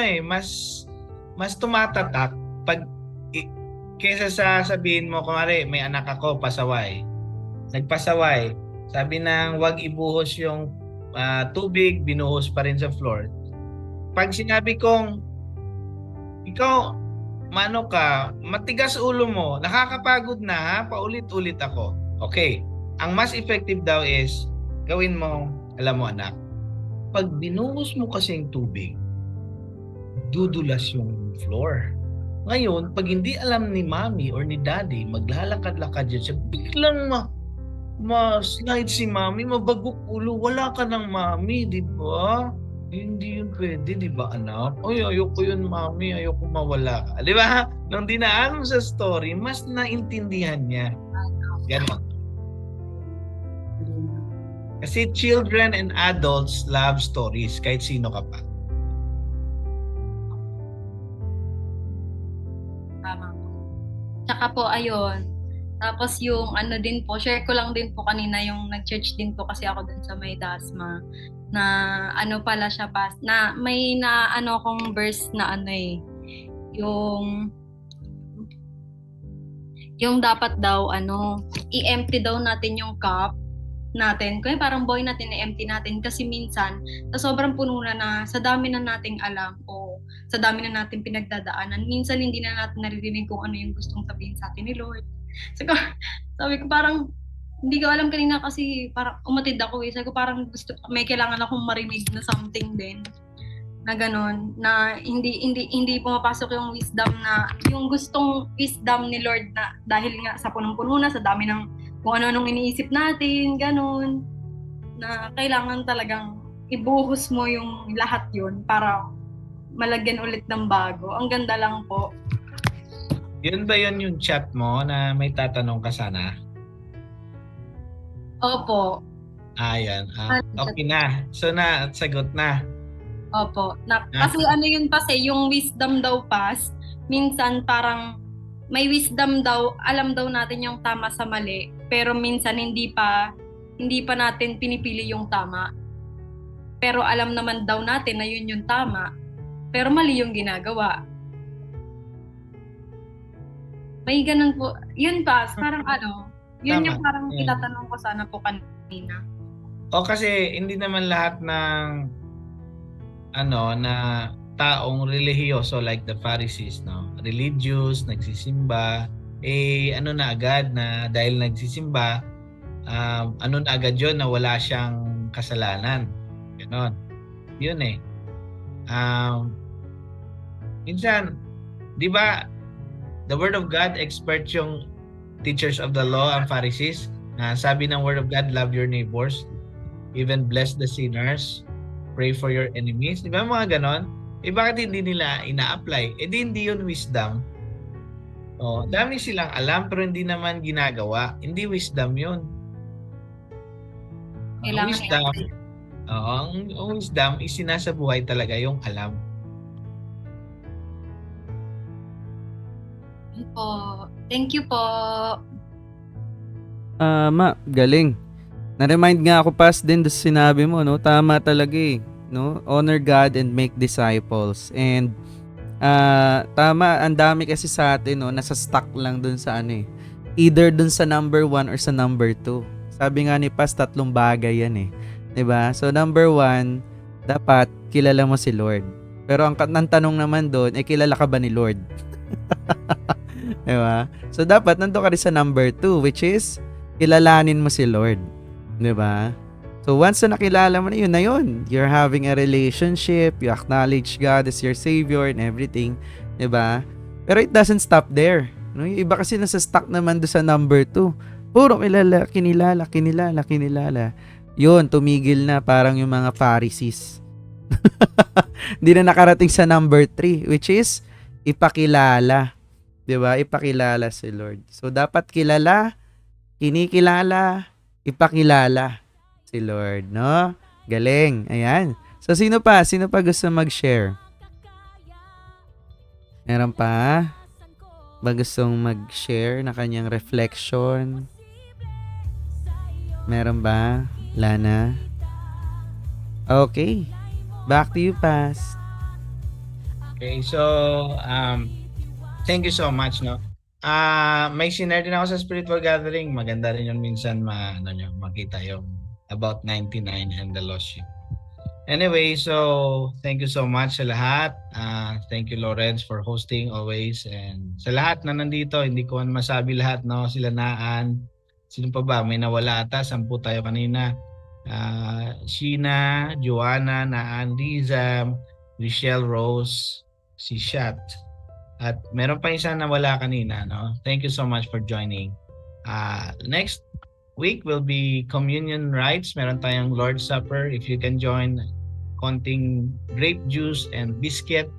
mas tumatatak pag i- kaysa sa sabihin mo, kumari, may anak ako, pasaway. Nagpasaway. Sabi ng wag ibuhos yung tubig, binuhos pa rin sa floor. Pag sinabi kong, ikaw, mano ka, matigas ulo mo, nakakapagod na ha, paulit-ulit ako. Okay. Ang mas effective daw is, gawin mo, alam mo anak, pag binuhos mo kasing tubig, dudulas yung floor. Ngayon, pag hindi alam ni mommy or ni daddy, maglalakad-lakad yun siya, biglang ma-slide si mommy, mabagok ulo, wala ka ng mommy, di ba? Hindi yun pwede, di ba anak? Ay, ayoko yun mommy, ayoko mawala ka. Di ba? Nung dinaan mo sa story, mas naintindihan niya. Ganon. Kasi children and adults love stories, kahit sino ka pa.
Tama po. Tsaka po, ayun. Tapos yung ano din po, share ko lang din po kanina yung nag-church din po kasi ako dun sa may Dasma na ano pala siya na may na ano akong verse na ano yung dapat daw ano i-empty daw natin yung cup natin. Kaya parang boy natin i-empty natin kasi minsan sa sobrang puno na sa dami na nating alam o sa dami na nating pinagdadaanan, minsan hindi na natin naririnig kung ano yung gustong sabihin sa atin ni Lord. So, sabi ko parang hindi ko alam kanina kasi parang umatid ako eh. Sabi ko parang may kailangan akong marinig na something din na gano'n, na hindi pumapasok yung wisdom na yung gustong wisdom ni Lord na dahil nga sa punong-puno na sa dami ng kung ano-anong iniisip natin, gano'n, na kailangan talagang ibuhos mo yung lahat yun para malagyan ulit ng bago. Ang ganda lang po.
Yun ba yun yung chat mo na may tatanong ka sana?
Opo.
Yan. Okay na. So sagot na.
Opo. Kasi ano yun kasi, yung wisdom daw pass, minsan parang may wisdom daw, alam daw natin yung tama sa mali, pero minsan hindi pa natin pinipili yung tama. Pero alam naman daw natin na yun yung tama, pero mali yung ginagawa. May ganun po. Yun pass, parang ano, yun
Tama.
yung parang itatanong ko sana po kanina.
Kasi hindi naman lahat ng na taong relihiyoso like the Pharisees, no? Religious, nagsisimba, na agad na dahil nagsisimba, na agad yun na wala siyang kasalanan. Ganon. Yun eh. Minsan, di ba, the Word of God, expert yung teachers of the law and Pharisees. Sabi ng Word of God, love your neighbors, even bless the sinners, pray for your enemies. Di ba mga ganon? Bakit hindi nila ina-apply? Hindi yun wisdom. Dami silang alam pero hindi naman ginagawa. Hindi wisdom yun. Ang wisdom is sinasabuhay talaga yung alam.
Thank you po.
Galing. Na-remind nga ako pas din sa sinabi mo, no? Tama talaga eh, no? Honor God and make disciples. And tama, ang dami kasi sa atin, no, nasa stuck lang dun sa ano eh. Either dun sa number 1 or sa number 2. Sabi nga ni Pas, 3 bagay yan eh. 'Di ba? So number 1, dapat kilala mo si Lord. Pero ang tanong naman doon, kilala ka ba ni Lord? 'Di ba? So dapat nandoon ka rin sa number 2, which is kilalanin mo si Lord. 'Di ba? So once na nakilala mo na yun, you're having a relationship, you acknowledge God as your Savior and everything, 'di ba? Pero it doesn't stop there. No, yung iba kasi nasa stuck naman do sa number 2. Puro kinilala. Yun, tumigil na parang yung mga Pharisees. Hindi na nakarating sa number 3, which is ipakilala. 'Di ba? Ipakilala si Lord. So dapat kilala, kinikilala, ipakilala si Lord, no? Galing. Ayan. So sino pa gusto mag-share? Meron pa ba gustong mag-share na kanyang reflection? Meron ba, Lana? Okay. Back to you, Past.
Okay, so thank you so much, no. May sinare din ako sa spiritual gathering. Maganda rin yun minsan makita yung about 99 and the lost sheep. Anyway, so thank you so much sa lahat. Thank you, Lawrence, for hosting always. And sa lahat na nandito, hindi ko man masabi lahat, no? Sila Naan. Sino pa ba? May nawala ata. 10 tayo kanina. Sheena, Joanna, Naan, Rizam, Michelle Rose, si Shat. At meron pa isa na wala kanina, no? Thank you so much for joining. Next week will be communion rites. Meron tayong Lord's Supper. If you can join, konting grape juice and biscuit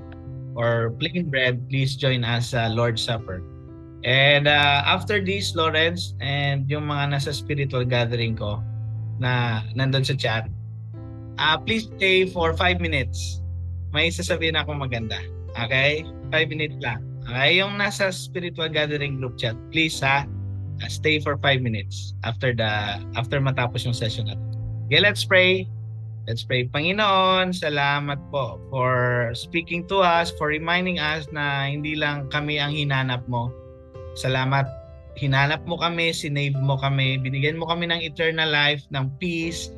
or plain bread, please join us sa Lord's Supper. And after this, Lawrence, and yung mga nasa spiritual gathering ko na nandun sa chat, please stay for 5 minutes. May sasabihin ako maganda. Okay? 5 minutes lang. Okay? Yung nasa spiritual gathering group chat, please stay for 5 minutes after matapos yung session natin. Okay, let's pray. Let's pray. Panginoon, salamat po for speaking to us, for reminding us na hindi lang kami ang hinanap mo. Salamat. Hinanap mo kami, sinave mo kami, binigyan mo kami ng eternal life, ng peace.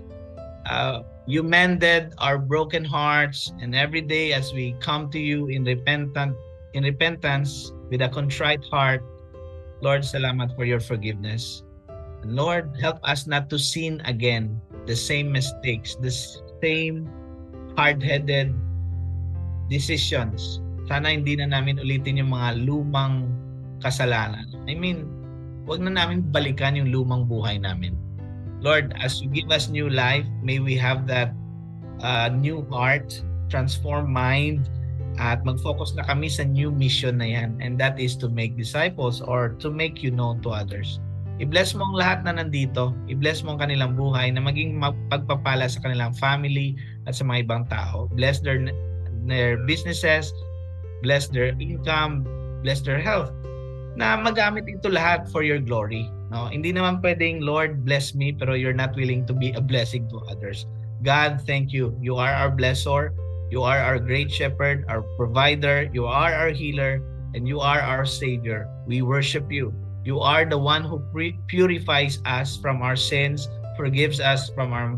You mended our broken hearts, and every day as we come to you in repentance with a contrite heart, Lord, salamat for your forgiveness. And Lord, help us not to sin again, the same mistakes, the same hard-headed decisions. Sana hindi na namin ulitin yung mga lumang kasalanan. I mean, wag na namin balikan yung lumang buhay namin. Lord, as you give us new life, may we have that new heart, transform mind, at mag-focus na kami sa new mission na yan. And that is to make disciples or to make you known to others. I-bless mo ang lahat na nandito. I-bless mo ang kanilang buhay na maging pagpapala sa kanilang family at sa mga ibang tao. Bless their businesses, bless their income, bless their health. Na magamit ito lahat for your glory. No? Hindi naman pwedeng, Lord, bless me, pero you're not willing to be a blessing to others. God, thank you. You are our blessor. You are our great shepherd, our provider. You are our healer, and you are our savior. We worship you. You are the one who purifies us from our sins, forgives us from our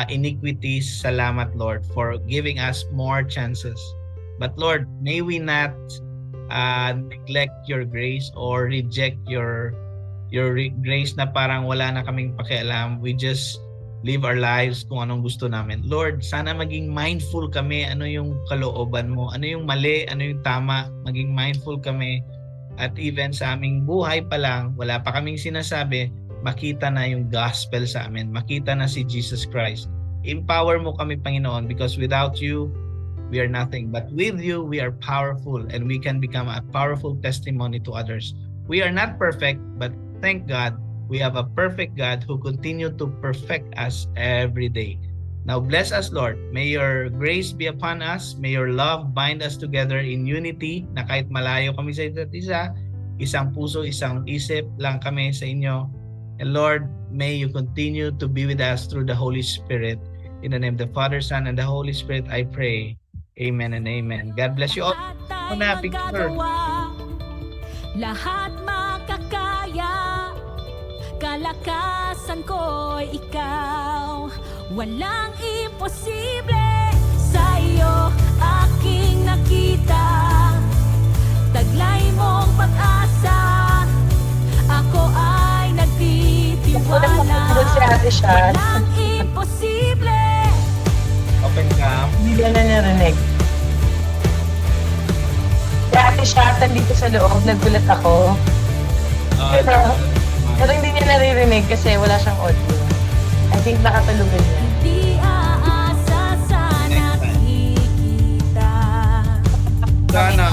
iniquities. Salamat, Lord, for giving us more chances. But Lord, may we not neglect your grace or reject your grace na parang wala na kaming pakialam. We just live our lives kung anong gusto namin. Lord, sana maging mindful kami ano yung kalooban mo, ano yung mali, ano yung tama. Maging mindful kami at even sa aming buhay pa lang, wala pa kaming sinasabi, makita na yung gospel sa amin, makita na si Jesus Christ. Empower mo kami, Panginoon, because without you, we are nothing. But with you, we are powerful and we can become a powerful testimony to others. We are not perfect, but thank God, we have a perfect God who continue to perfect us every day. Now bless us, Lord. May your grace be upon us. May your love bind us together in unity, na kahit malayo kami sa isa't isa, isang puso, isang isip lang kami sa inyo. And Lord, may you continue to be with us through the Holy Spirit. In the name of the Father, Son, and the Holy Spirit, I pray. Amen and amen. God bless you all. Una, picture.
Lahat makakaya, kalakasan ko'y ikaw. Walang imposible sa'yo aking nakita. Taglay mong pag-asa, ako ay nagtitiwala. Walang imposible.
Open cam.
Hindi na narinig. Dati siya, dito sa loob, nagulat ako. Pero hindi niya naririnig kasi wala siyang audio. I think nakatulugan niya.
Di aasa sa nakikita.
Sana